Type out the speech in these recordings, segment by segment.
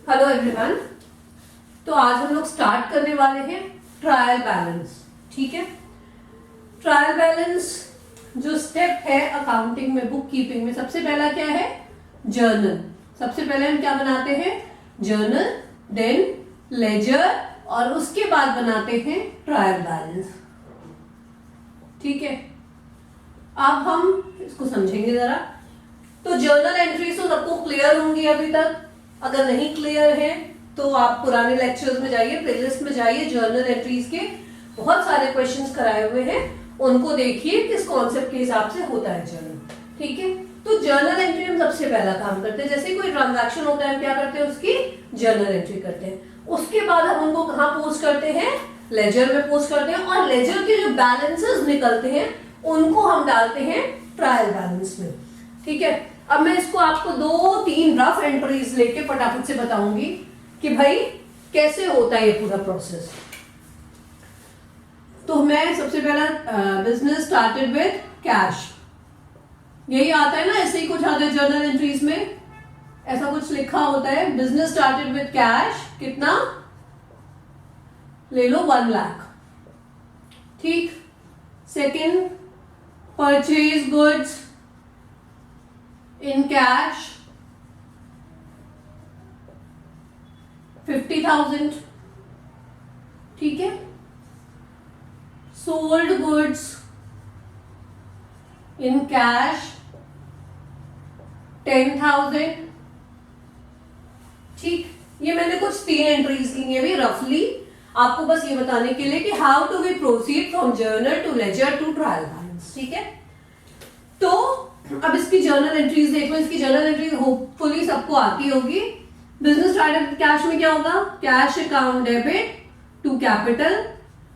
Hello everyone. तो आज हम लोग स्टार्ट करने वाले हैं ट्रायल बैलेंस। ठीक है, ट्रायल बैलेंस जो स्टेप है अकाउंटिंग में, बुक कीपिंग में, सबसे पहला क्या है? जर्नल। सबसे पहले हम क्या बनाते हैं? जर्नल, देन लेजर, और उसके बाद बनाते हैं ट्रायल बैलेंस। ठीक है, अब हम इसको समझेंगे जरा। तो जर्नल एंट्रीज तो सबको क्लियर होंगी अभी तक। अगर नहीं क्लियर है तो आप पुराने लेक्चर्स में जाइए, प्लेलिस्ट में जाइए, जर्नल एंट्रीज के बहुत सारे क्वेश्चंस कराए हुए हैं, उनको देखिए किस कॉन्सेप्ट के हिसाब से होता है जर्नल। ठीक है, तो जर्नल एंट्री हम सबसे पहला काम करते हैं। जैसे कोई ट्रांजैक्शन होता है हम क्या करते हैं? उसकी जर्नल एंट्री करते हैं। उसके बाद हम उनको कहाँ पोस्ट करते हैं? लेजर में पोस्ट करते हैं, और लेजर के जो बैलेंसेस निकलते हैं उनको हम डालते हैं ट्रायल बैलेंस में। ठीक है, अब मैं इसको आपको 2-3 रफ एंट्रीज लेके फटाफट से बताऊंगी कि भाई कैसे होता है ये पूरा प्रोसेस। तो मैं सबसे पहला बिजनेस स्टार्टेड विद कैश, यही आता है ना, ऐसे ही कुछ आता है जर्नल एंट्रीज में, ऐसा कुछ लिखा होता है। बिजनेस स्टार्टेड विद कैश, कितना ले लो? 1 लाख। ठीक, second, purchase goods in cash 50,000। ठीक है, sold goods in cash 10,000। ठीक, ये मैंने कुछ 3 एंट्रीज ली है भी रफली, आपको बस ये बताने के लिए कि how to we proceed from journal to ledger to trial balance. ठीक है, तो अब इसकी जर्नल एंट्रीज देख लो। इसकी जर्नल एंट्रीज होपफुली सबको आती होगी। बिजनेस स्टार्टेड कैश में क्या होगा? Cash account debit to capital.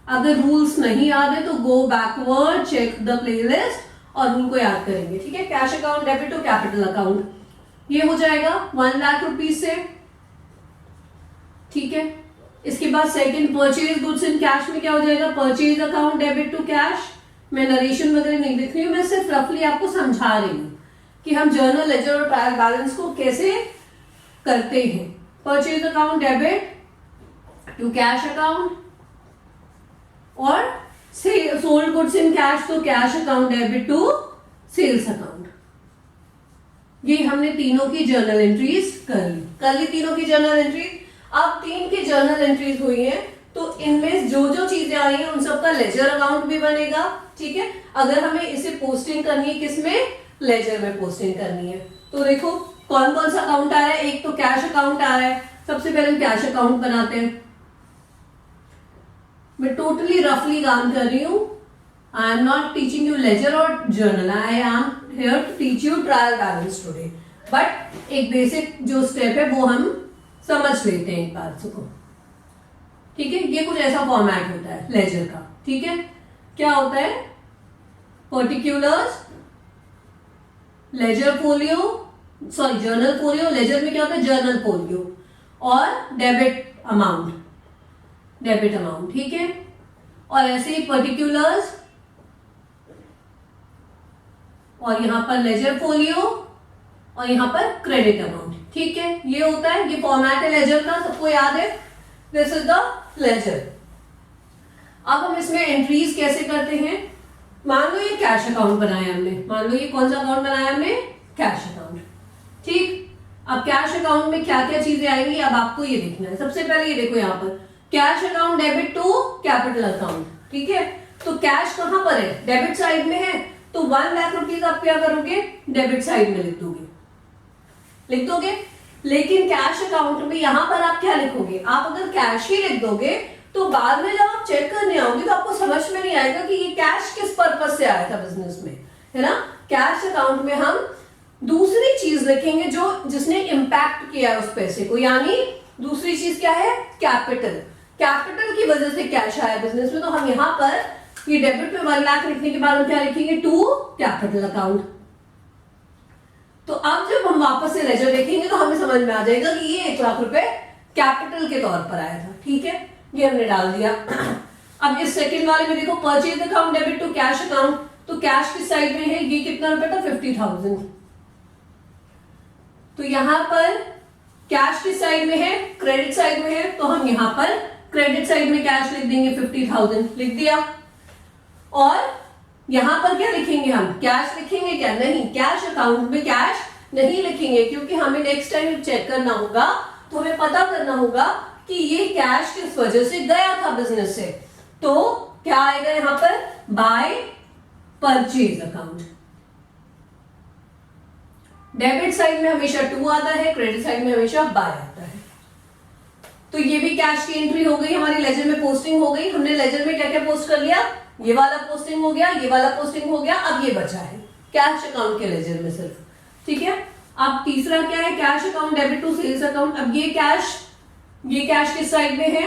अगर रूल्स नहीं याद है तो go backward, check the playlist और रूल को याद करेंगे। ठीक है, cash account debit to capital account, ये हो जाएगा 1 लाख रुपीज से। ठीक है, इसके बाद second, purchase goods in cash में क्या हो जाएगा? Purchase account debit to cash. मैं नरेशन वगैरह नहीं लिख रही हूँ, मैं सिर्फ रफली आपको समझा रही हूँ कि हम जर्नल, लेजर और ट्रायल बैलेंस को कैसे करते हैं। Purchase account debit to cash account, और सोल्ड गुड्स इन कैश तो cash account debit to sales account. ये हमने तीनों की जर्नल एंट्रीज कर ली तीनों की जर्नल एंट्रीज। अब 3 की जर्नल एंट्रीज हुई है, तो इनमें जो जो चीजें आई हैं उन सबका लेजर अकाउंट भी बनेगा। ठीक है, अगर हमें इसे पोस्टिंग करनी है किसमें? लेजर में पोस्टिंग करनी है। तो देखो कौन कौन सा अकाउंट आ रहा है। एक तो कैश अकाउंट आ रहा है, सबसे पहले कैश अकाउंट बनाते हैं। मैं टोटली रफली काम कर रही हूं, I am not teaching you ledger और journal, I am here to teach you trial balance today. But एक बेसिक जो स्टेप है वो हम समझ लेते हैं एक बार को। ठीक है, ये कुछ ऐसा फॉर्मेट होता है लेजर का। ठीक है, क्या होता है? Particulars, ledger folio, sorry journal folio. Ledger में क्या होता है? जर्नल फोलियो, और डेबिट अमाउंट, डेबिट अमाउंट। ठीक है, और ऐसे ही पर्टिकुलर्स, और यहां पर लेजर फोलियो, और यहां पर क्रेडिट अमाउंट। ठीक है, ये होता है, ये फॉर्मेट है लेजर का, सबको याद है। This is the ledger. अब हम इसमें एंट्रीज कैसे करते हैं? मान लो ये कैश अकाउंट बनाया हमने, मान लो ये कौन सा अकाउंट बनाया हमने? Cash account. ठीक, अब कैश अकाउंट में क्या क्या चीजें आएंगी अब आपको ये देखना है। सबसे पहले ये देखो यहाँ पर cash account debit to capital account. ठीक है, तो कैश कहां पर है? डेबिट साइड में है, तो 1 लाख रुपीज आप क्या करोगे? डेबिट साइड में लिख दोगे। लेकिन कैश अकाउंट में यहां पर आप क्या लिखोगे? आप अगर कैश ही लिख दोगे तो बाद में जब आप चेक करने आओगे तो आपको समझ में नहीं आएगा कि ये कैश किस पर्पस से आया था बिजनेस में, है ना। कैश अकाउंट में हम दूसरी चीज लिखेंगे जो जिसने इंपैक्ट किया उस पैसे को, यानी दूसरी चीज क्या है? कैपिटल। कैपिटल की वजह से कैश आया बिजनेस में, तो हम यहां पर ये डेबिट में 1 लाख लिखने के बाद हम क्या लिखेंगे? To capital account. तो अब जब हम वापस से लेजर देखेंगे तो हमें समझ में आ जाएगा कि ये 1 लाख रुपए कैपिटल के तौर पर आया था। ठीक है, ये हमने डाल दिया। अब इस सेकंड वाले में देखो purchase account debit to cash account, तो कैश किस साइड में है? ये कितना रुपए था? 50,000। तो यहां पर कैश किस साइड में है, क्रेडिट साइड में है, तो हम यहां पर क्रेडिट साइड में कैश लिख देंगे 50,000 लिख दिया। और यहां पर क्या लिखेंगे, हम कैश लिखेंगे क्या, नहीं, कैश अकाउंट में कैश नहीं लिखेंगे, क्योंकि हमें नेक्स्ट टाइम चेक करना होगा, तो हमें पता करना होगा कि ये कैश किस वजह से गया था बिजनेस से। तो क्या आएगा यहां पर, by purchase account. Debit side में हमेशा 2 आता है, क्रेडिट साइड में हमेशा बाय आता है। तो ये भी कैश की एंट्री हो गई, हमारी लेजर में पोस्टिंग हो गई। हमने लेजर में क्या क्या पोस्ट कर लिया, ये वाला पोस्टिंग हो गया, ये वाला पोस्टिंग हो गया, अब ये बचा है कैश अकाउंट के लेजर में सिर्फ, ठीक है। अब तीसरा क्या है, cash account debit to sales account. अब ये कैश किस साइड में है,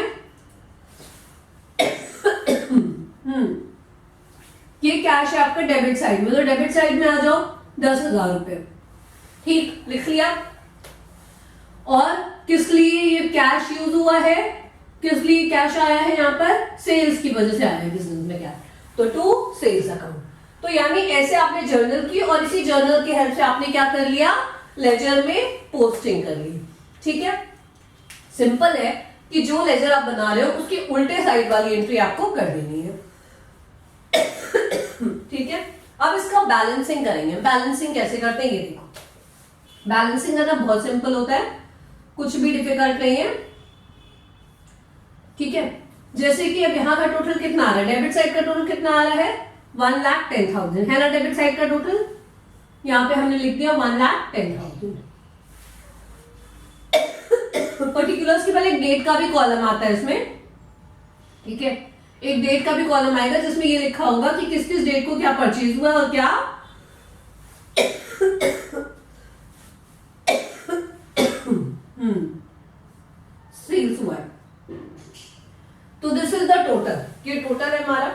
ये कैश है आपका डेबिट साइड में, तो डेबिट साइड में आ जाओ 10,000 रुपए, ठीक, लिख लिया। और किस लिए ये कैश यूज हुआ है, किस लिए कैश आया है यहाँ पर, सेल्स की वजह से आया है बिजनेस में कैश, तो टू सेल्स अकाउंट। तो यानी ऐसे आपने जर्नल की और इसी जर्नल की हेल्प से आपने क्या कर लिया, लेजर में पोस्टिंग कर ली, ठीक है। सिंपल है कि जो लेजर आप बना रहे हो उसकी उल्टे साइड वाली एंट्री आपको कर देनी है, ठीक है। अब इसका बैलेंसिंग करेंगे। बैलेंसिंग कैसे करते हैं ये देखो। बैलेंसिंग करना बहुत सिंपल होता है, कुछ भी डिफिकल्ट नहीं है, ठीक है। जैसे कि अब यहां का टोटल कितना आ रहा है, डेबिट साइड का टोटल कितना आ रहा है, 1,10,000 है ना डेबिट साइड का टोटल। यहां पे हमने लिख दिया 1,10,000। पर्टिकुलर्स के पहले एक डेट का भी कॉलम आता है इसमें, ठीक है। एक डेट का भी कॉलम आएगा जिसमें ये लिखा होगा कि किस किस डेट को क्या परचेज हुआ और क्या सेल्स हुआ है। तो दिस इज द टोटल, ये टोटल है हमारा।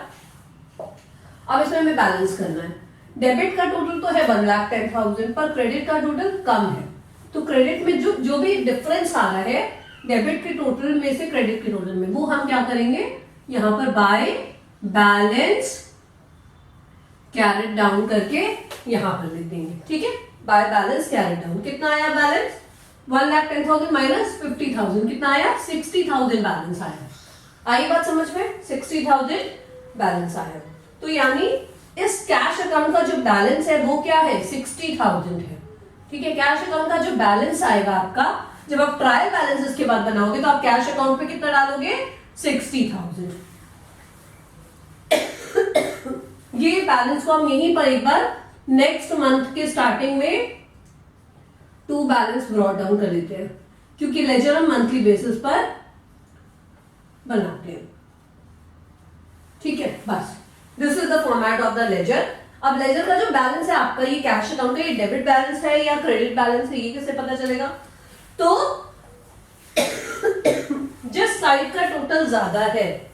अब इसमें हमें बैलेंस करना है। डेबिट का टोटल तो है 1,10,000, पर क्रेडिट का टोटल कम है, तो क्रेडिट में जो भी डिफरेंस आ रहा है डेबिट के टोटल में से क्रेडिट के टोटल में, वो हम क्या करेंगे, यहां पर बाय बैलेंस कैरेट डाउन करके यहां पर लिख देंगे, ठीक है। बाय बैलेंस कैरेट डाउन, कितना आया बैलेंस, 1,10,000 माइनस 50,000, कितना आया, 60,000 बैलेंस आया। आई बात समझ में, 60,000 बैलेंस आया। तो यानी इस कैश अकाउंट का जो बैलेंस है वो क्या है, 60,000 है, ठीक है। कैश अकाउंट का जो बैलेंस आएगा आपका, जब आप ट्रायल बैलेंस इसके बाद बनाओगे तो आप कैश अकाउंट पे कितना डालोगे, 60,000। ये बैलेंस को हम यहीं पर एक बार नेक्स्ट मंथ के स्टार्टिंग में टू बैलेंस ब्रॉट डाउन कर लेते हैं, क्योंकि लेजर हम मंथली बेसिस पर बनाते हैं, ठीक है। बस this is the format of the ledger. अब लेजर का जो बैलेंस है आपका, ये कैश अकाउंट का, ये डेबिट बैलेंस है या क्रेडिट बैलेंस है, ये कैसे पता चलेगा, तो जिस साइड का टोटल ज्यादा है,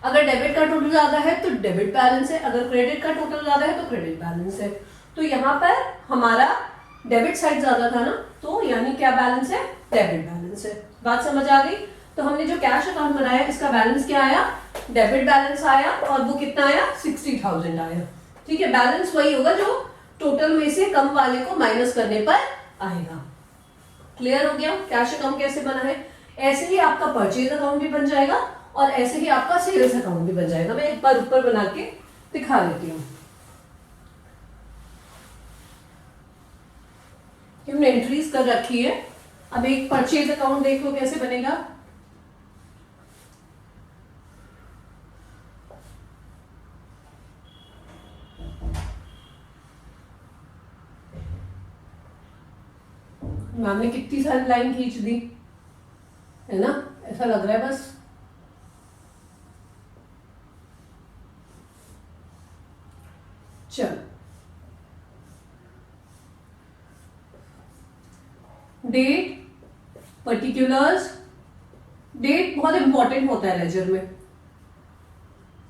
अगर डेबिट का टोटल ज्यादा है तो डेबिट बैलेंस है, अगर क्रेडिट का टोटल ज्यादा है तो क्रेडिट बैलेंस है। तो यहां पर हमारा डेबिट साइड ज्यादा था ना, तो यानी क्या बैलेंस है, डेबिट बैलेंस है। बात समझ आ गई। तो हमने जो कैश अकाउंट बनाया इसका बैलेंस क्या आया, डेबिट बैलेंस आया, और वो कितना आया, 60,000 आया, ठीक है। बैलेंस वही होगा जो टोटल में से कम वाले को माइनस करने पर आएगा। क्लियर हो गया कैश अकाउंट कैसे बना है। ऐसे ही आपका परचेज अकाउंट भी बन जाएगा और ऐसे ही आपका सेल्स अकाउंट भी बन जाएगा। मैं एक बार ऊपर बना के दिखा देती हूँ। हमने एंट्रीज कर रखी है। अब एक परचेज अकाउंट देख लो कैसे बनेगा। मैम ने कितनी सारी लाइन खींच दी है ना, ऐसा लग रहा है बस। चल डेट, पर्टिकुलर्स, डेट बहुत इंपॉर्टेंट होता है लेजर में।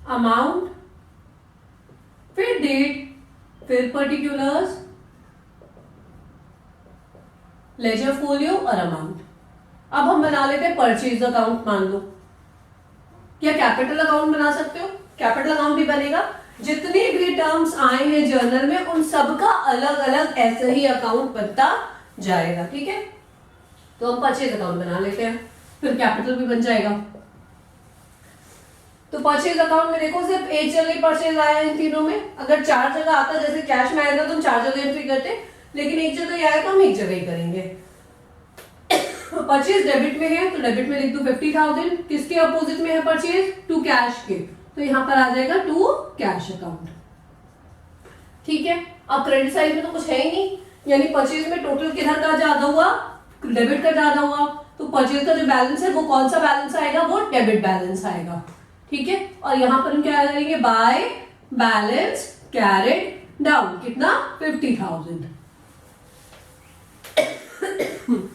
अमाउंट, फिर डेट, फिर पर्टिकुलर्स, लेजर फोलियो और अमाउंट। अब हम बना लेते हैं परचेज अकाउंट। मान लो क्या कैपिटल अकाउंट बना सकते हो, कैपिटल अकाउंट भी बनेगा। जितने भी टर्म्स आए हैं जर्नल में उन सबका अलग अलग ऐसे ही अकाउंट बनता जाएगा, ठीक है। तो हम परचेज अकाउंट बना लेते हैं, फिर कैपिटल भी बन जाएगा। तो परचेज अकाउंट में देखो सिर्फ एक जगह परचेज आया है इन तीनों में। अगर 4 जगह आता, जैसे कैश में आएगा तो हम 4 जगह एंट्री करते, लेकिन एक जगह ही आया तो हम एक जगह ही करेंगे। परचेज डेबिट में है तो डेबिट में लिख दो 50,000। किसके अपोजिट में है परचेज? टू कैश के, तो यहां पर आ जाएगा टू कैश अकाउंट। ठीक है, अब क्रेडिट साइड में तो कुछ है ही नहीं, यानी परचेज में टोटल किधर का ज्यादा हुआ? डेबिट का ज्यादा हुआ, तो परचेज का जो बैलेंस है वो कौन सा बैलेंस आएगा? वो डेबिट बैलेंस आएगा। ठीक है, और यहां पर हम क्या करेंगे? बाय बैलेंस कैरिड डाउन, कितना? 50,000।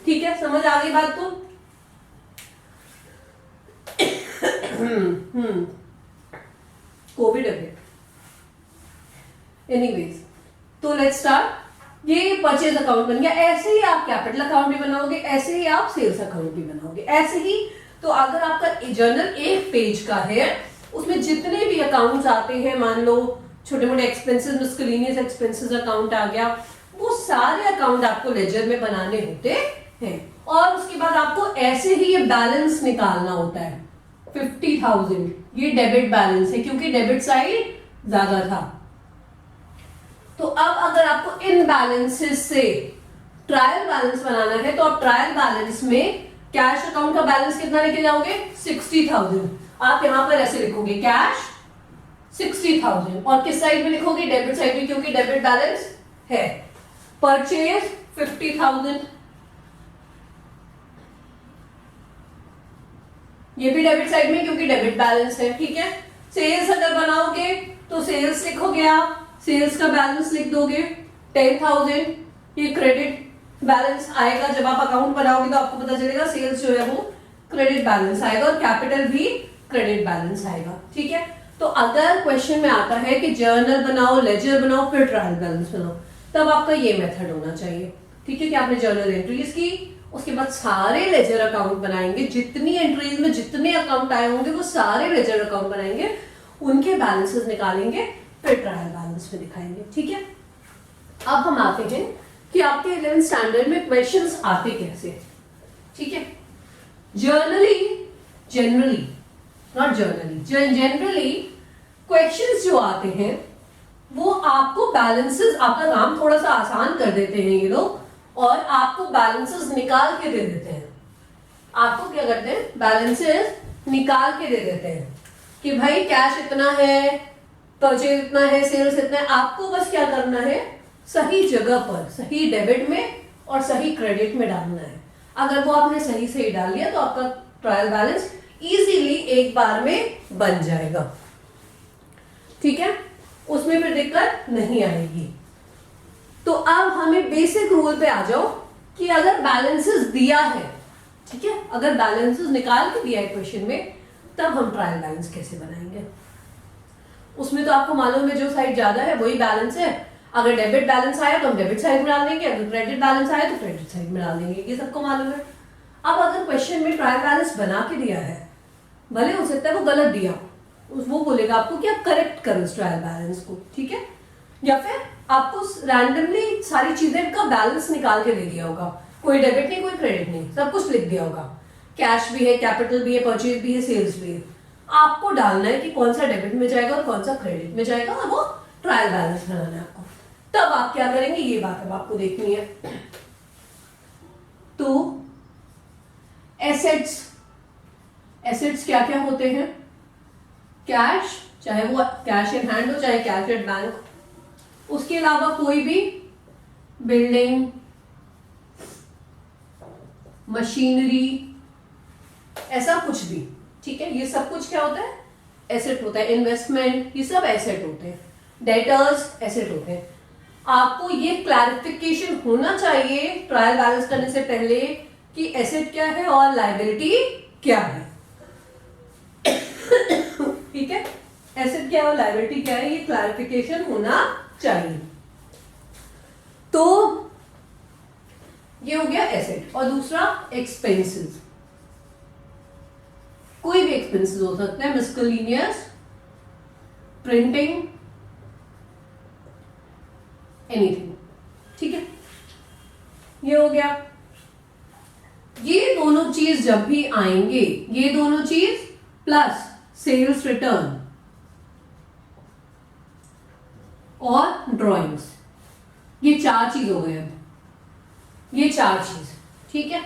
ठीक है, समझ आ गई बात को? कोविड अभी। एनीवेज, तो लेट्स स्टार्ट। ये परचेज अकाउंट बन गया। ऐसे ही आप कैपिटल अकाउंट भी बनाओगे, ऐसे ही आप सेल्स अकाउंट भी बनाओगे, ऐसे ही। तो अगर आपका जर्नल एक पेज का है, उसमें जितने भी अकाउंट्स आते हैं, मान लो छोटे मोटे एक्सपेंसेस, मिसलेनियस एक्सपेंसेस अकाउंट आ गया, वो सारे अकाउंट आपको लेजर में बनाने होते हैं। और उसके बाद आपको ऐसे ही ये बैलेंस निकालना होता है। 50,000 ये डेबिट बैलेंस है, क्योंकि डेबिट साइड ज्यादा था। तो अब अगर आपको इन बैलेंसेस से ट्रायल बैलेंस बनाना है, तो आप ट्रायल बैलेंस में कैश अकाउंट का बैलेंस कितना लेके जाओगे? 60,000। आप यहां पर ऐसे लिखोगे कैश 60,000, और किस साइड में लिखोगे? डेबिट साइड में, क्योंकि डेबिट बैलेंस है। परचेज 50,000, ये भी डेबिट साइड में, क्योंकि डेबिट बैलेंस है। ठीक है, सेल्स अगर बनाओगे तो सेल्स लिखोगे आप, सेल्स का बैलेंस लिख दोगे 10,000। ये क्रेडिट बैलेंस आएगा, जब आप अकाउंट बनाओगे तो आपको पता चलेगा सेल्स जो है वो क्रेडिट बैलेंस आएगा, और कैपिटल भी क्रेडिट बैलेंस आएगा। ठीक है, तो अगर क्वेश्चन में आता है कि जर्नल बनाओ, लेजर बनाओ, फिर ट्रायल बैलेंस बनाओ, तब आपका ये मेथड होना चाहिए। ठीक है, कि आपने जर्नल एंट्रीज की, उसके बाद सारे लेजर अकाउंट बनाएंगे, जितनी एंट्रीज में जितने अकाउंट आए होंगे वो सारे लेजर अकाउंट बनाएंगे, उनके बैलेंसेस निकालेंगे, फिर ट्रायल बैलेंस में दिखाएंगे। ठीक है, अब हम आते हैं कि आपके 11th स्टैंडर्ड में क्वेश्चंस आते कैसे। ठीक है, जनरली क्वेश्चंस जो आते हैं वो आपको बैलेंसेस, आपका काम थोड़ा सा आसान कर देते हैं ये लोग, और आपको बैलेंसेस निकाल के दे देते हैं। आपको क्या करते हैं? बैलेंसेस निकाल के दे देते हैं कि भाई कैश इतना है, परचेज इतना है, सेल्स इतना है। आपको बस क्या करना है? सही जगह पर, सही डेबिट में और सही क्रेडिट में डालना है। अगर वो आपने सही डाल लिया तो आपका ट्रायल बैलेंस इजीली एक बार में बन जाएगा। ठीक है, उसमें फिर दिक्कत नहीं आएगी। तो अब हमें बेसिक रूल पे आ जाओ कि अगर बैलेंसेस दिया है, ठीक है, अगर बैलेंसेस निकाल के दिया है क्वेश्चन में, तब हम ट्रायल बैलेंस कैसे बनाएंगे। उसमें तो आपको मालूम है जो साइड ज्यादा है वही बैलेंस है। अगर डेबिट बैलेंस आया तो हम डेबिट साइड में डाल देंगे, अगर क्रेडिट बैलेंस आया तो क्रेडिट साइड में डाल देंगे, ये सबको मालूम है। अब अगर क्वेश्चन में ट्रायल बैलेंस बना के दिया है, भले हो सकता है वो गलत दिया, वो बोलेगा आपको कि आप करेक्ट करो इस ट्रायल बैलेंस को। ठीक है, या फिर आपको रैंडमली सारी चीजें का बैलेंस निकाल के दे दिया होगा, कोई डेबिट नहीं, कोई क्रेडिट नहीं, सब कुछ लिख दिया होगा, कैश भी है, कैपिटल भी है, परचेज भी है, सेल्स भी है। आपको डालना है कि कौन सा डेबिट में जाएगा और कौन सा क्रेडिट में जाएगा, और वो ट्रायल बैलेंस बनाना है आपको। तब आप क्या करेंगे, ये बात अब आपको देखनी है। तो एसेट्स क्या क्या होते हैं? कैश, चाहे वो कैश इन हैंड हो, चाहे कैश एट बैंक। उसके अलावा कोई भी बिल्डिंग, मशीनरी, ऐसा कुछ भी। ठीक है, ये सब कुछ क्या होता है? एसेट होता है। इन्वेस्टमेंट, ये सब एसेट होते हैं। डेटर्स एसेट होते हैं। आपको ये क्लैरिफिकेशन होना चाहिए ट्रायल बैलेंस करने से पहले कि एसेट क्या है और लायबिलिटी क्या है। ठीक है, एसेट क्या है और लायबिलिटी क्या है, ये क्लैरिफिकेशन होना चाहिए। तो ये हो गया एसेट। और दूसरा एक्सपेंसेस, कोई भी एक्सपेंसेस हो सकते हैं, मिसलेनियस, प्रिंटिंग, एनीथिंग। ठीक है, ये हो गया। ये दोनों चीज जब भी आएंगे, ये दोनों चीज प्लस सेल्स रिटर्न और ड्रॉइंग्स, ये 4 चीज हो गए। ये 4 चीज, ठीक है।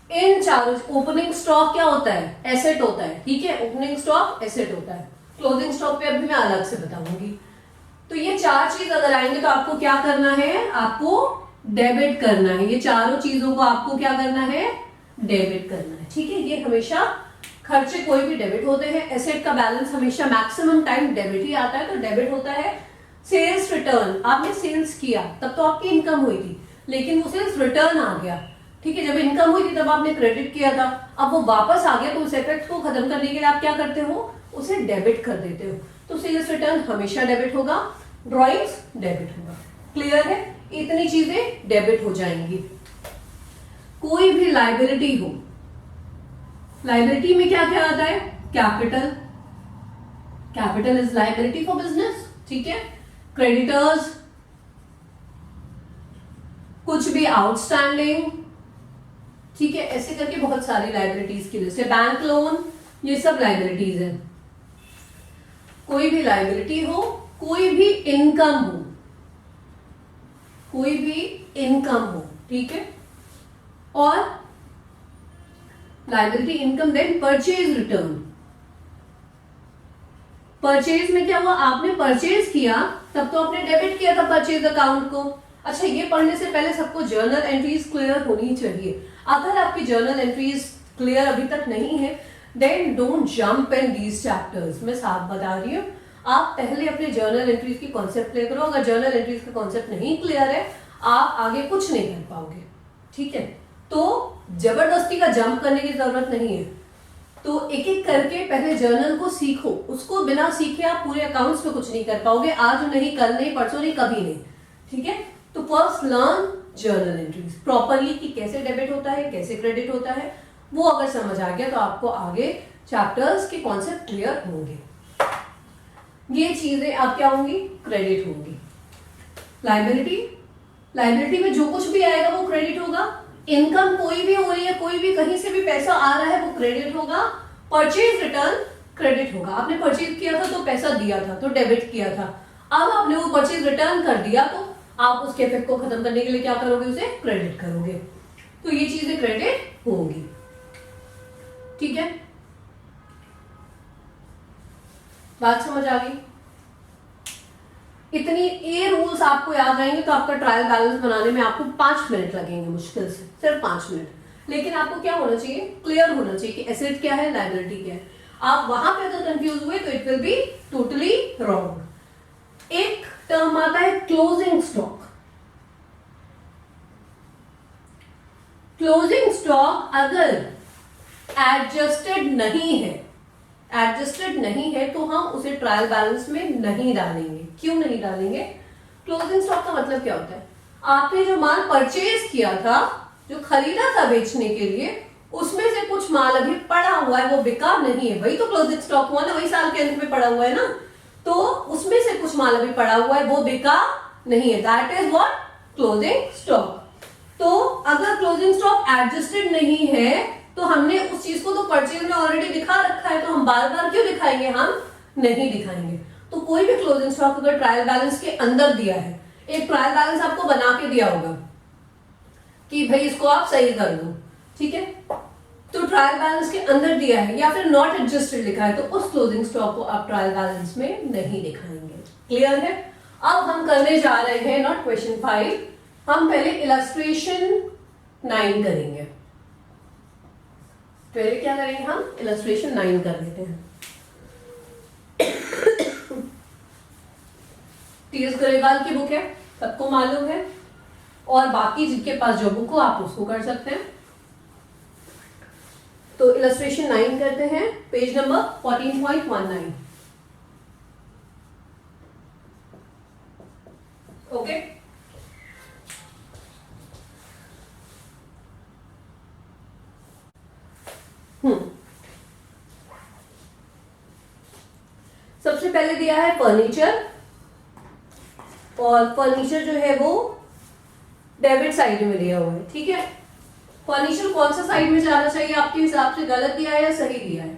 इन चारों, ओपनिंग स्टॉक क्या होता है? एसेट होता है, ठीक है। ओपनिंग स्टॉक एसेट होता है। क्लोजिंग स्टॉक पे अभी मैं अलग से बताऊंगी। तो ये 4 चीज अगर आएंगे तो आपको क्या करना है? आपको डेबिट करना है। ये चारों चीजों को आपको क्या करना है? डेबिट करना है, ठीक है। ये हमेशा खर्चे कोई भी डेबिट होते हैं। एसेट का बैलेंस हमेशा मैक्सिमम टाइम डेबिट ही आता है, तो डेबिट होता है। सेल्स रिटर्न, आपने सेल्स किया तब तो आपकी इनकम हुई थी, लेकिन वो सेल्स रिटर्न आ गया, ठीक है। जब इनकम हुई थी तब आपने क्रेडिट किया था, अब वो वापस आ गया तो उस इफेक्ट को खत्म करने के लिए आप क्या करते हो? उसे डेबिट कर देते हो। तो सेल्स रिटर्न हमेशा डेबिट होगा, ड्रॉइंग्स डेबिट होगा। क्लियर है? इतनी चीजें डेबिट हो जाएंगी। कोई भी लायबिलिटी हो, लायबिलिटी में क्या क्या आता है? Capital, capital is liability for business, ठीक है। क्रेडिटर्स, कुछ भी आउटस्टैंडिंग, ठीक है। ऐसे करके बहुत सारी लायबिलिटीज की लिस्ट है। बैंक लोन, ये सब लायबिलिटीज है। कोई भी लायबिलिटी हो, कोई भी इनकम हो, कोई भी इनकम हो, ठीक है। और liability, income, then purchase return. Purchase में क्या हुआ? आपने परचेज किया तब तो आपने डेबिट किया था परचेज अकाउंट को। अच्छा, ये पढ़ने से पहले सबको जर्नल एंट्रीज क्लियर होनी चाहिए। अगर आपकी जर्नल एंट्रीज क्लियर अभी तक नहीं है, then don't jump in these chapters. मैं साफ बता रही हूँ, आप पहले अपने जर्नल एंट्रीज की कॉन्सेप्ट क्लियर करो। अगर जर्नल एंट्रीज का कॉन्सेप्ट नहीं क्लियर है, आप आगे कुछ नहीं कर पाओगे, ठीक है। तो जबरदस्ती का जंप करने की जरूरत नहीं है। तो एक एक करके पहले जर्नल को सीखो। उसको बिना सीखे आप पूरे अकाउंट्स पे कुछ नहीं कर पाओगे। आज नहीं, कल नहीं, परसों नहीं, कभी नहीं, ठीक है। तो first learn journal entries properly कि कैसे डेबिट होता है, कैसे क्रेडिट होता है। वो अगर समझ आ गया तो आपको आगे चैप्टर्स के कॉन्सेप्ट क्लियर होंगे। ये चीजें आप क्या होंगी? क्रेडिट होंगी। लायबिलिटी, लायबिलिटी में जो कुछ भी आएगा वो क्रेडिट होगा। इनकम कोई भी हो रही है, कोई भी कहीं से भी पैसा आ रहा है, वो क्रेडिट होगा। परचेज रिटर्न क्रेडिट होगा। आपने परचेज किया था तो पैसा दिया था, तो डेबिट किया था। अब आपने वो परचेज रिटर्न कर दिया तो आप उसके इफेक्ट को खत्म करने के लिए क्या करोगे? उसे क्रेडिट करोगे। तो ये चीजें क्रेडिट होंगी, ठीक है। बात समझ आ गई? इतनी ये रूल्स आपको याद रहेंगे तो आपका ट्रायल बैलेंस बनाने में आपको 5 मिनट लगेंगे, मुश्किल से सिर्फ 5 मिनट। लेकिन आपको क्या होना चाहिए? क्लियर होना चाहिए कि एसेट क्या है, लायबिलिटी क्या है। आप वहां पे अगर कंफ्यूज हुए तो it will be totally wrong. एक टर्म आता है क्लोजिंग स्टॉक। क्लोजिंग स्टॉक अगर एडजस्टेड नहीं है, एडजस्टेड नहीं है तो हम उसे ट्रायल बैलेंस में नहीं डालेंगे। क्यों नहीं डालेंगे? क्लोजिंग स्टॉक का मतलब क्या होता है? आपने जो माल परचेज किया था, जो खरीदा था बेचने के लिए, उसमें से कुछ माल अभी पड़ा हुआ है, वो बिका नहीं है, वही तो क्लोजिंग स्टॉक हुआ ना, वही साल के अंत में पड़ा हुआ है ना। तो उसमें से कुछ माल अभी पड़ा हुआ है, वो बिका नहीं है, that is what? Closing stock. तो अगर क्लोजिंग स्टॉक एडजस्टेड नहीं है तो हमने उस चीज को तो परचेज में ऑलरेडी दिखा रखा है, तो हम बार बार क्यों दिखाएंगे? हम नहीं दिखाएंगे। तो कोई भी क्लोजिंग स्टॉक अगर ट्रायल बैलेंस के अंदर दिया है, एक ट्रायल बैलेंस आपको बना के दिया होगा कि भाई इसको आप सही कर दो, ठीक है। तो ट्रायल बैलेंस के अंदर दिया है या फिर नॉट एडजस्टेड लिखा है, तो उस क्लोजिंग स्टॉक को आप ट्रायल बैलेंस में नहीं दिखाएंगे। क्लियर है? अब हम करने जा रहे हैं नॉट क्वेश्चन 5, हम पहले इलस्ट्रेशन 9 करेंगे। पहले क्या करेंगे? हम इलस्ट्रेशन 9 कर लेते हैं। टीएस गरेवाल की बुक है, सबको मालूम है, और बाकी जिनके पास जो बुक हो आप उसको कर सकते हैं। तो इलस्ट्रेशन 9 करते हैं, पेज नंबर 14.19। ओके, सबसे पहले दिया है फर्नीचर, और फर्नीचर जो है वो डेबिट साइड में दिया हुआ है, ठीक है। फर्नीचर कौन सा साइड में जाना चाहिए आपके हिसाब से, गलत दिया है या सही दिया है?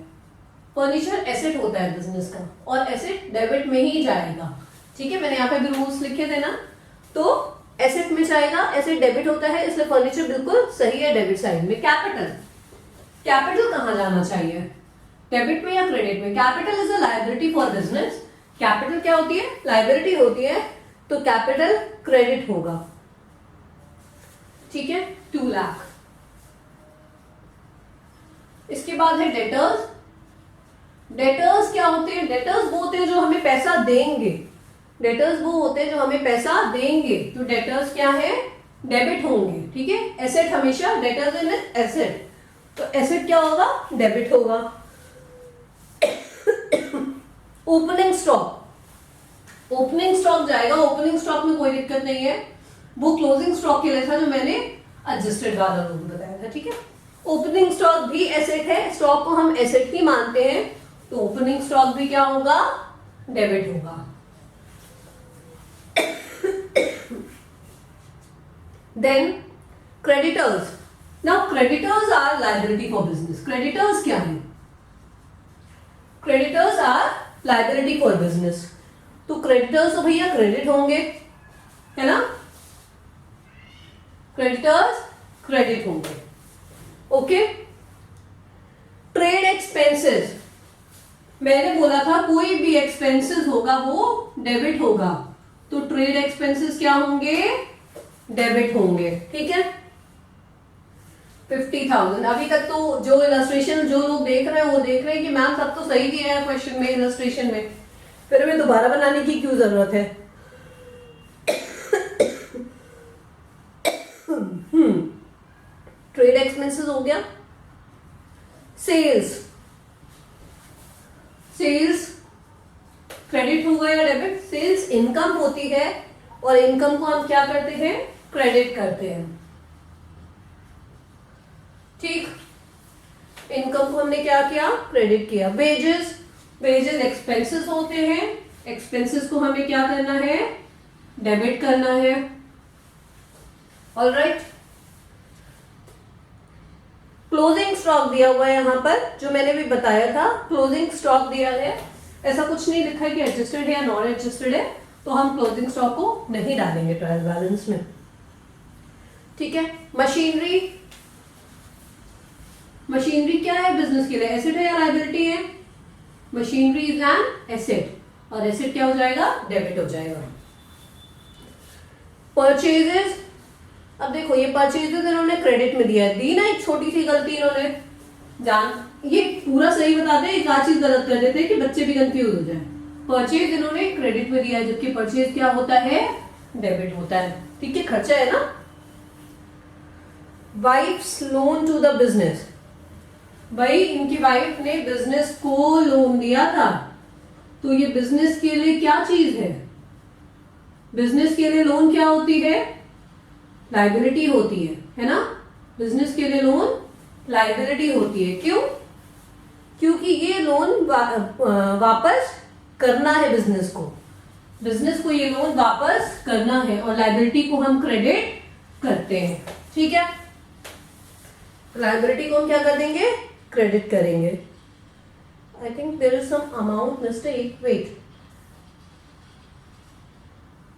फर्नीचर एसेट होता है बिजनेस का, और एसेट डेबिट में ही जाएगा। ठीक है, मैंने यहाँ पे भी रूल्स लिखे थे ना, तो एसेट में जाएगा, एसेट डेबिट होता है, इसलिए फर्नीचर बिल्कुल सही है डेबिट साइड में। कैपिटल, कैपिटल कहाँ जाना चाहिए, डेबिट में या क्रेडिट में? Capital is a liability for business. Capital क्या होती है? लायबिलिटी होती है, तो कैपिटल क्रेडिट होगा। ठीक है, 2 लाख। इसके बाद है डेटर्स। डेटर्स क्या होते हैं? डेटर्स वो होते हैं जो हमें पैसा देंगे। डेटर्स वो होते हैं जो हमें पैसा देंगे, तो डेटर्स क्या है? डेबिट होंगे। ठीक है, एसेट हमेशा, डेटर्स इन एसेट, तो एसेट क्या होगा? डेबिट होगा। ओपनिंग स्टॉक, ओपनिंग स्टॉक जाएगा, ओपनिंग स्टॉक में कोई दिक्कत नहीं है, वो क्लोजिंग स्टॉक के लिए था जो मैंने एडजस्टेड वाला रूल बताया था। ठीक है, ओपनिंग स्टॉक भी एसेट है, स्टॉक को हम एसेट ही मानते हैं, तो ओपनिंग स्टॉक भी क्या होगा? डेबिट होगा। Then creditors. Now creditors are liability for business. Creditors क्या है? Creditors are liability for business, तो क्रेडिटर्स तो भैया क्रेडिट होंगे, है ना? क्रेडिटर्स क्रेडिट होंगे। ओके, ट्रेड एक्सपेंसेस, मैंने बोला था कोई भी एक्सपेंसेस होगा वो डेबिट होगा, तो ट्रेड एक्सपेंसेस क्या होंगे? डेबिट होंगे। ठीक है, 50,000। अभी तक तो जो इलस्ट्रेशन जो लोग देख रहे हैं वो देख रहे हैं कि मैम सब तो सही दिया है क्वेश्चन में, इलस्ट्रेशन में, फिर हमें दोबारा बनाने की क्यों जरूरत है? ट्रेड एक्सपेंसेस हो गया। सेल्स, सेल्स क्रेडिट होगा या डेबिट? सेल्स इनकम होती है, और इनकम को हम क्या करते हैं? क्रेडिट करते हैं। ठीक, इनकम को हमने क्या किया? क्रेडिट किया। वेजेस, वेजेस एक्सपेंसेस होते हैं, एक्सपेंसेस को हमें क्या करना है? डेबिट करना है। ऑलराइट, क्लोजिंग स्टॉक दिया हुआ है यहां पर, जो मैंने भी बताया था, क्लोजिंग स्टॉक दिया है, ऐसा कुछ नहीं लिखा है कि एडजस्टेड है या नॉन एडजस्टेड है, तो हम क्लोजिंग स्टॉक को नहीं डालेंगे ट्रायल बैलेंस में। ठीक है, मशीनरी, मशीनरी क्या है बिजनेस के लिए? एसेट है या लायबिलिटी है? मशीनरी इज एन एसेट, और एसेट क्या हो जाएगा? डेबिट हो जाएगा। परचेजेस, अब देखो ये परचेजेस इन्होंने क्रेडिट में दिया है, दी ना एक छोटी सी गलती इन्होंने, जान ये पूरा सही बताते हैं, एक आध चीज गलत कर देते हैं कि बच्चे भी कंफ्यूज हो जाए। परचेज इन्होंने क्रेडिट में दिया है, जबकि परचेज क्या होता है? डेबिट होता है। ठीक है, खर्चा है ना। Wife's loan to the business, भाई इनकी वाइफ ने बिजनेस को लोन दिया था, तो ये बिजनेस के लिए क्या चीज है? बिजनेस के लिए लोन क्या होती है? लायबिलिटी होती है ना? बिजनेस के लिए लोन लायबिलिटी होती है। क्यों? क्योंकि ये लोन वापस करना है बिजनेस को, बिजनेस को ये लोन वापस करना है, और लायबिलिटी को हम क्रेडिट करते हैं। ठीक है, लायबिलिटी को हम क्या कर देंगे? क्रेडिट करेंगे। I think there is some amount mistake, wait,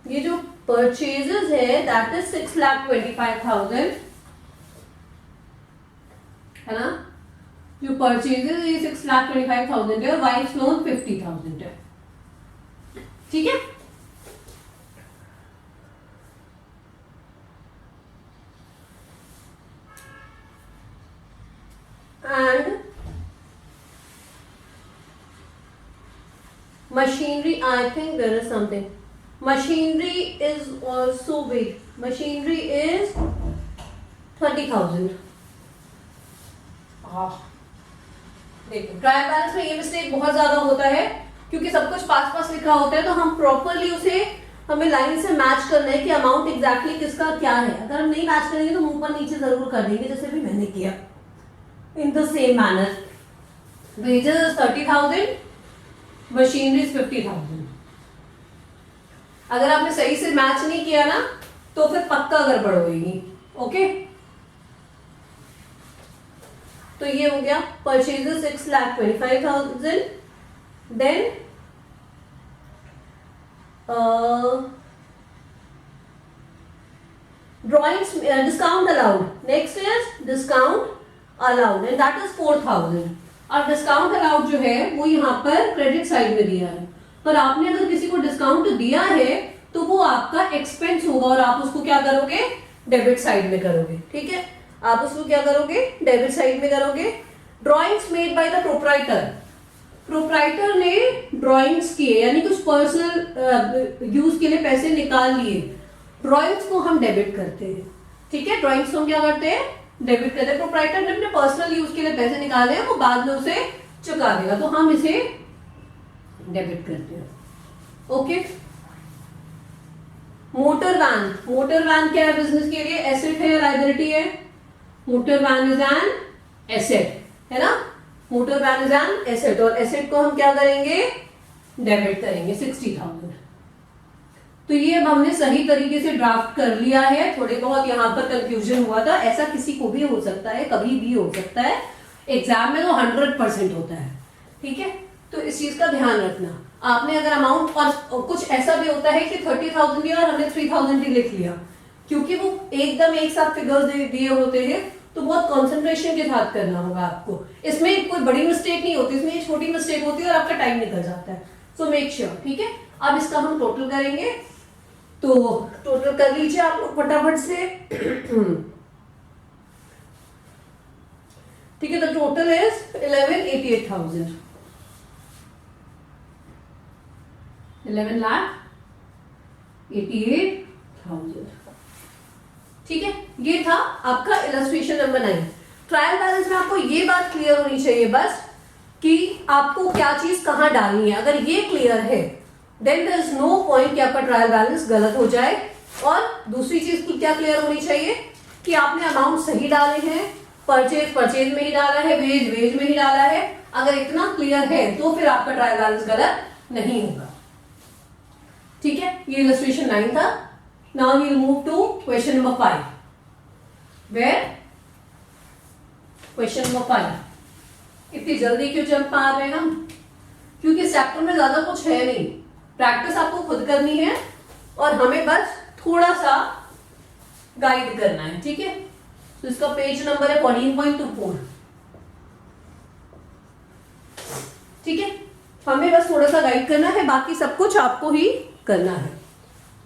ये जो परचेजेस है दैट इज 6,25,000, है ना? जो परचेजेस ये 6,25,000 है, और वाइफ लोन 50,000 है। ठीक है, and machinery, I think there is something, machinery is also big, machinery is 30,000। देखो ट्रायल बैलेंस में ये मिस्टेक बहुत ज्यादा होता है, क्योंकि सब कुछ पास पास लिखा होता है, तो हम प्रॉपरली उसे हमें लाइन से मैच करना है कि अमाउंट एग्जैक्टली किसका क्या है। अगर हम नहीं मैच करेंगे तो मुंह पर नीचे जरूर कर देंगे, जैसे भी मैंने किया, in the same manner. Wages 30,000, machinery 50,000। अगर आपने सही से मैच नहीं किया ना, तो फिर पक्का गड़बड़ होगी। ओके, तो ये हो गया purchases 6,25,000, then drawings discount allowed, next is discount allowed and that is 4,000। और डिस्काउंट अलाउड जो है वो यहाँ पर क्रेडिट साइड में दिया है, पर आपने अगर किसी को डिस्काउंट दिया है तो वो आपका एक्सपेंस होगा और आप उसको क्या करोगे, डेबिट साइड में करोगे। ठीक है, आप उसको क्या करोगे, डेबिट साइड में करोगे। Drawings made by the proprietor, proprietor ने ड्रॉइंग्स किए यानी कुछ पर्सनल यूज के लिए पैसे निकाल लिए, ड्रॉइंग्स को हम डेबिट करते हैं। ठीक है, ड्रॉइंग्स को हम क्या करते हैं, डेबिट करते हैं। प्रोप्राइटर ने अपने पर्सनल यूज के लिए पैसे निकाले हैं, वो बाद में उसे चुका देगा, तो हम इसे डेबिट करते हैं। Okay, motor van, motor van क्या है बिजनेस के लिए, एसेट है या लायबिलिटी है, motor van is an asset, है ना, motor van is an asset, और एसेट को हम क्या करेंगे, डेबिट करेंगे 60,000। तो ये अब हमने सही तरीके से ड्राफ्ट कर लिया है। थोड़े बहुत यहाँ पर कंफ्यूजन हुआ था, ऐसा किसी को भी हो सकता है, कभी भी हो सकता है, एग्जाम में तो 100% होता है। ठीक है, तो इस चीज का ध्यान रखना। आपने अगर अमाउंट, और कुछ ऐसा भी होता है कि 30,000 दिया और हमने 3,000 ही लिख लिया, क्योंकि वो एकदम एक साथ फिगर्स दिए होते हैं, तो बहुत कंसंट्रेशन के साथ करना होगा आपको। इसमें कोई बड़ी मिस्टेक नहीं होती, इसमें छोटी मिस्टेक होती है और आपका टाइम निकल जाता है। So make sure. ठीक है, अब इसका हम टोटल करेंगे, तो टोटल कर लीजिए आप लोग फटाफट से। ठीक है, तो टोटल इज 11,88,000, 11,88,000। ठीक है, ये था आपका इलस्ट्रेशन नंबर 9। ट्रायल बैलेंस में आपको ये बात क्लियर होनी चाहिए बस कि आपको क्या चीज कहां डालनी है। अगर ये क्लियर है then there is no point कि आपका ट्रायल बैलेंस गलत हो जाए। और दूसरी चीज की क्या क्लियर होनी चाहिए कि आपने अमाउंट सही डाले हैं, परचेज में ही डाला है, वेज में ही डाला है। अगर इतना क्लियर है तो फिर आपका ट्रायल बैलेंस गलत नहीं होगा। ठीक है, ये इलस्ट्रेशन 9 था। Now we will move to question number 5, where question number 5 इतनी जल्दी क्यों चल पा रहे हैं हम, क्योंकि चैप्टर में ज्यादा कुछ है नहीं, प्रैक्टिस आपको खुद करनी है और हमें बस थोड़ा सा गाइड करना है। ठीक है, तो इसका पेज नंबर है 14.24। ठीक है, हमें बस थोड़ा सा गाइड करना है, बाकी सब कुछ आपको ही करना है।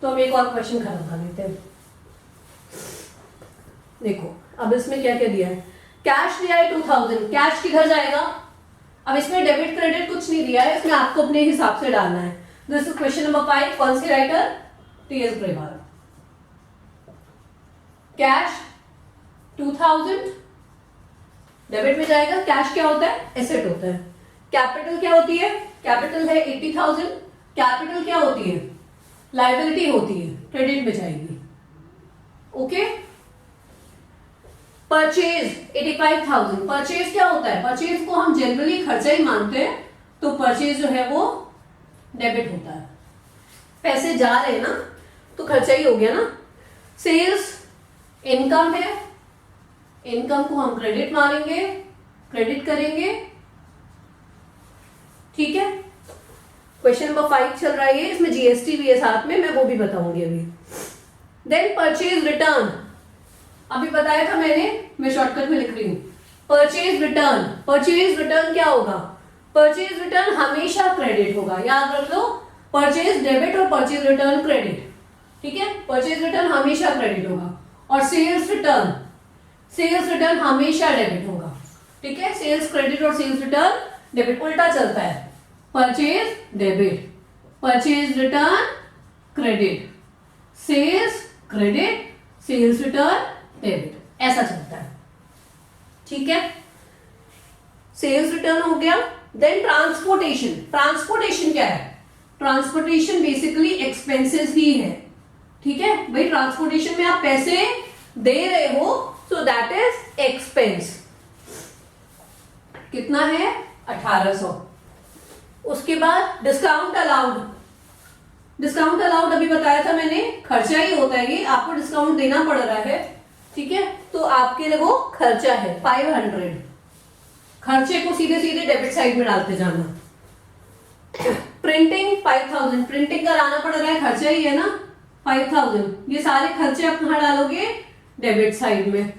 तो हम एक और क्वेश्चन खत्म कर लेते हैं। देखो अब इसमें क्या क्या दिया है, कैश दिया है 2000, कैश किधर जाएगा। अब इसमें डेबिट क्रेडिट कुछ नहीं दिया है, इसमें आपको अपने हिसाब से डालना है। दिस इज क्वेश्चन नंबर 5, कौन सी writer, TS. Grewal. Cash 2000 debit में जाएगा। कैश क्या होता है, एसेट होता है। कैपिटल क्या होती है, कैपिटल है 80,000, कैपिटल क्या होती है, लायबिलिटी होती है, क्रेडिट में जाएगी। ओके, परचेज 85,000, परचेज क्या होता है, परचेज को हम जनरली खर्चा ही मानते हैं, तो परचेज जो है वो डेबिट होता है। पैसे जा रहे हैं ना तो खर्चा ही हो गया ना। सेल्स इनकम है, इनकम को हम क्रेडिट मानेंगे, क्रेडिट करेंगे। ठीक है, क्वेश्चन नंबर 5 चल रहा है, इसमें जीएसटी भी है साथ में, मैं वो भी बताऊंगी अभी। देन परचेज रिटर्न, अभी बताया था मैंने, मैं शॉर्टकट में लिख रही हूं। परचेज रिटर्न, परचेज रिटर्न क्या होगा, परचेज रिटर्न हमेशा क्रेडिट होगा, याद रख लो। परचेज डेबिट और परचेज रिटर्न क्रेडिट। ठीक है, परचेज रिटर्न हमेशा क्रेडिट होगा। और सेल्स रिटर्न, सेल्स रिटर्न हमेशा डेबिट होगा। ठीक है, सेल्स क्रेडिट और सेल्स रिटर्न डेबिट, उल्टा चलता है, purchase debit, purchase return credit, sales credit, sales return debit, ऐसा चलता है। ठीक है, सेल्स रिटर्न हो गया। देन ट्रांसपोर्टेशन, ट्रांसपोर्टेशन क्या है, ट्रांसपोर्टेशन बेसिकली एक्सपेंसेस ही है। ठीक है भाई, ट्रांसपोर्टेशन में आप पैसे दे रहे हो, सो दैट इज एक्सपेंस। कितना है, 1800। उसके बाद डिस्काउंट अलाउड, डिस्काउंट अलाउड अभी बताया था मैंने, खर्चा ही होता है ये, आपको डिस्काउंट देना पड़ रहा है। ठीक है, तो आपके लिए वो खर्चा है 500। खर्चे को सीधे सीधे डेबिट साइड में डालते जाना। प्रिंटिंग 5000, प्रिंटिंग का लाना पड़ रहा है, खर्चा ही है ना 5000, ये सारे खर्चे आप कहां डालोगे? डेबिट साइड में।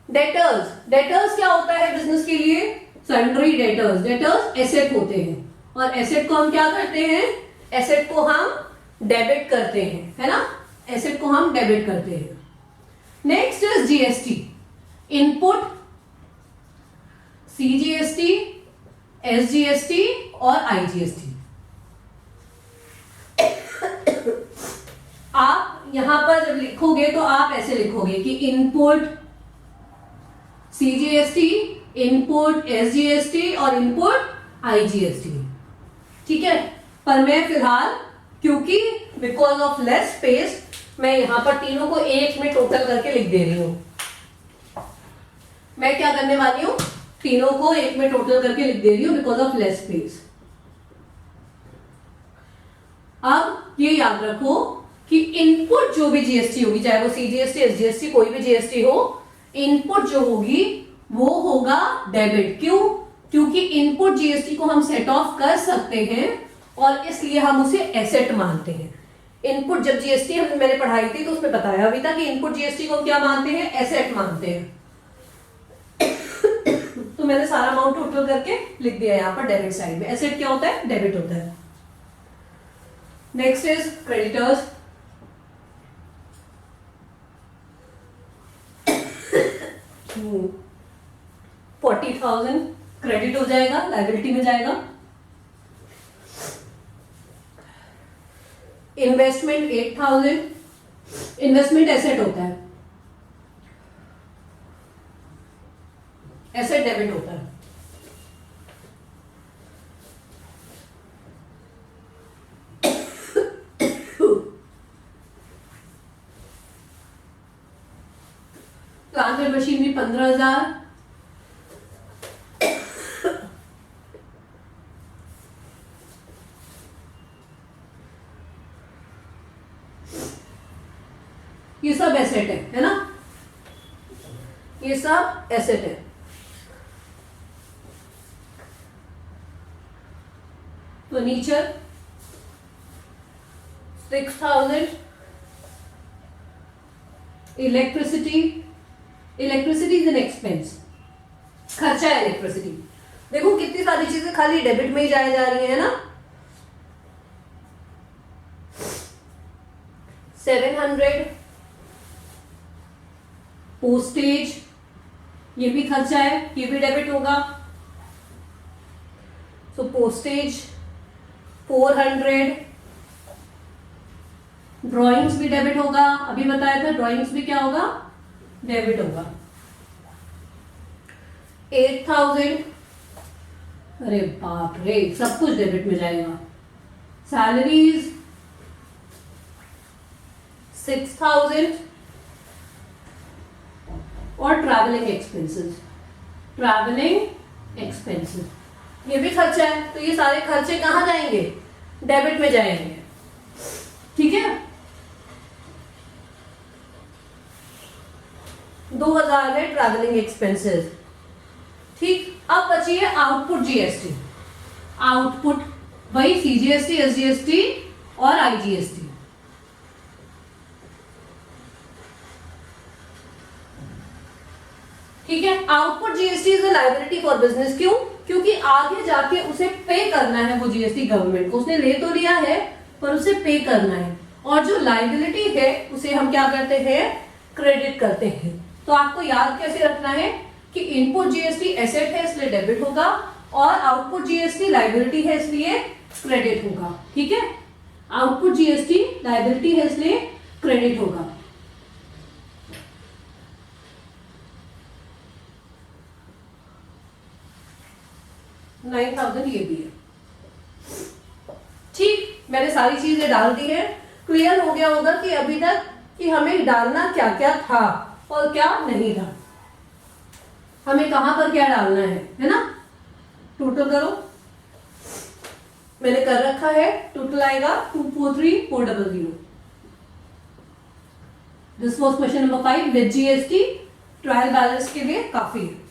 डेटर्स, डेटर्स क्या होता है बिजनेस के लिए? सन्ड्री डेटर्स, डेटर्स एसेट होते हैं और एसेट को हम क्या करते हैं? एसेट को हम डेबिट करते हैं, है ना, एसेट को हम डेबिट करते हैं। Next is GST, input, CGST, SGST और आईजीएसटी। आप यहां पर जब लिखोगे तो आप ऐसे लिखोगे कि इनपुट, सीजीएसटी, इनपुट, एसजीएसटी और इनपुट आईजीएसटी। ठीक है, पर मैं फिलहाल क्योंकि बिकॉज ऑफ लेस स्पेस मैं यहां पर तीनों को एक में टोटल करके लिख दे रही हूं। मैं क्या करने वाली हूं? तीनों को एक में टोटल करके लिख दे रही हूं बिकॉज ऑफ लेस स्पेस। अब ये याद रखो कि इनपुट जो भी जीएसटी होगी, चाहे वो सीजीएसटी, एसजीएसटी, कोई भी जीएसटी हो, इनपुट जो होगी वो होगा डेबिट। क्यों? क्योंकि इनपुट जीएसटी को हम सेट ऑफ कर सकते हैं और इसलिए हम उसे एसेट मानते हैं। इनपुट जब जीएसटी मैंने पढ़ाई थी तो उसमें बताया भी था कि इनपुट जीएसटी को क्या मानते हैं? एसेट मानते हैं। तो मैंने सारा अमाउंट टोटल करके लिख दिया यहां पर डेबिट साइड में। एसेट क्या होता है? डेबिट होता है। Next is creditors. Hmm. 40,000 credit हो जाएगा, लायबिलिटी में जाएगा। इन्वेस्टमेंट 8,000, इन्वेस्टमेंट एसेट होता है, एसेट डेबिट होता है। प्लांट एंड मशीनरी 15,000, ये सब एसेट है ना, ये सब एसेट है। Furniture 6,000, electricity, electricity is an expense, खर्चा है इलेक्ट्रिसिटी। देखो कितनी सारी चीजें खाली डेबिट में ही जाए जा रही है ना। 700, पोस्टेज, ये भी खर्चा है, ये भी डेबिट होगा। सो पोस्टेज 400, ड्राइंग्स भी डेबिट होगा, अभी बताया था ड्राइंग्स भी क्या होगा? डेबिट होगा। 8,000, अरे बाप रे, सब कुछ डेबिट में जाएगा। सैलरीज 6,000 और ट्रैवलिंग एक्सपेंसेस, ट्रैवलिंग एक्सपेंसेस ये भी खर्चा है। तो ये सारे खर्चे कहां जाएंगे? डेबिट में जाएंगे। ठीक है, 2,000 है ट्रैवलिंग एक्सपेंसेस। ठीक, अब बची है आउटपुट जीएसटी। आउटपुट वही सीजीएसटी, एसजीएसटी और आईजीएसटी। ठीक है, output GST is a liability for business. क्यों? क्योंकि आगे जाके उसे पे करना है वो जीएसटी गवर्नमेंट को। उसने ले तो लिया है पर उसे पे करना है, और जो लायबिलिटी है उसे हम क्या करते हैं? क्रेडिट करते हैं। तो आपको याद कैसे रखना है कि इनपुट जीएसटी एसेट है इसलिए डेबिट होगा और आउटपुट जीएसटी लायबिलिटी है इसलिए क्रेडिट होगा। ठीक है, आउटपुट जीएसटी लायबिलिटी है इसलिए क्रेडिट होगा। $9,000 ये भी है। ठीक, मैंने सारी चीजें डाल दी है। क्लियर हो गया होगा कि अभी तक कि हमें डालना क्या क्या था और क्या नहीं था, हमें कहां पर क्या डालना है ना। टोटल करो, मैंने कर रखा है। टोटल आएगा 243,400। This was question number 5 with GST trial balance के लिए काफी है।